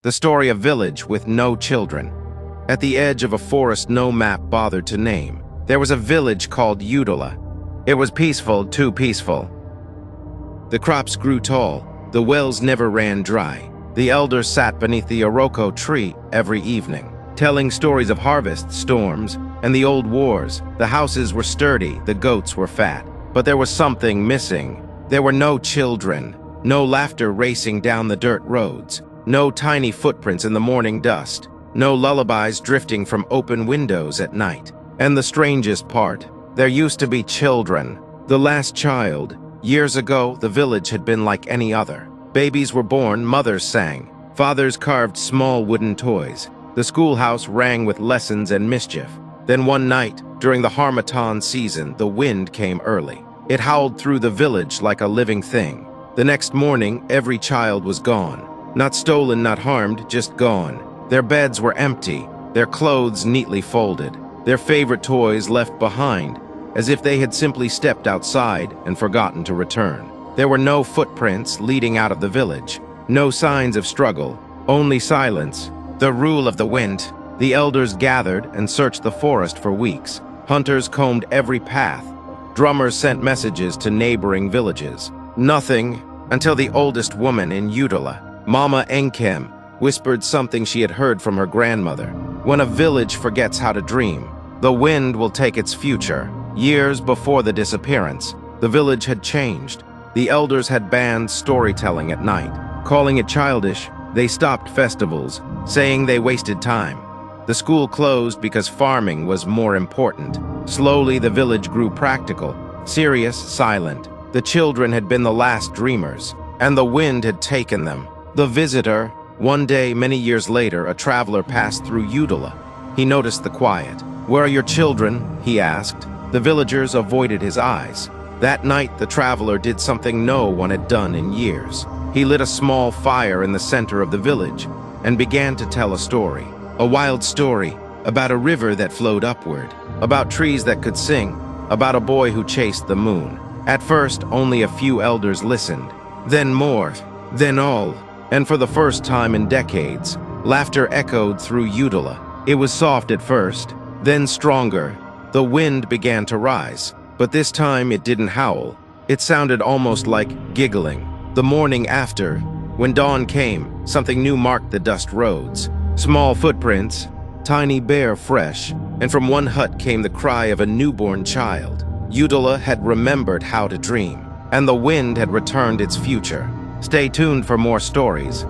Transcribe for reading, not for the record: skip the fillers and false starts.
The story of a village with no children. At the edge of a forest no map bothered to name, there was a village called Udala. It was peaceful, too peaceful. The crops grew tall, the wells never ran dry. The elders sat beneath the Iroko tree every evening, telling stories of harvest, storms, and the old wars. The houses were sturdy, the goats were fat. But there was something missing. There were no children, no laughter racing down the dirt roads, no tiny footprints in the morning dust, no lullabies drifting from open windows at night. And the strangest part, there used to be children. The last child. Years ago, the village had been like any other. Babies were born, mothers sang, fathers carved small wooden toys. The schoolhouse rang with lessons and mischief. Then one night, during the Harmattan season, the wind came early. It howled through the village like a living thing. The next morning, every child was gone. Not stolen, not harmed, just gone. Their beds were empty, their clothes neatly folded, their favorite toys left behind, as if they had simply stepped outside and forgotten to return. There were no footprints leading out of the village, no signs of struggle, only silence. The rule of the wind. The elders gathered and searched the forest for weeks. Hunters combed every path. Drummers sent messages to neighboring villages. Nothing until the oldest woman in Udala, Mama Enkem, whispered something she had heard from her grandmother. When a village forgets how to dream, the wind will take its future. Years before the disappearance, the village had changed. The elders had banned storytelling at night. Calling it childish, they stopped festivals, saying they wasted time. The school closed because farming was more important. Slowly, the village grew practical, serious, silent. The children had been the last dreamers, and the wind had taken them. The visitor. One day, many years later, a traveler passed through Udala. He noticed the quiet. "Where are your children?" he asked. The villagers avoided his eyes. That night, the traveler did something no one had done in years. He lit a small fire in the center of the village and began to tell a story. A wild story about a river that flowed upward, about trees that could sing, about a boy who chased the moon. At first, only a few elders listened, then more, then all. And for the first time in decades, laughter echoed through Udala. It was soft at first, then stronger. The wind began to rise, but this time it didn't howl. It sounded almost like giggling. The morning after, when dawn came, something new marked the dust roads. Small footprints, tiny, bare, fresh, and from one hut came the cry of a newborn child. Udala had remembered how to dream, and the wind had returned its future. Stay tuned for more stories.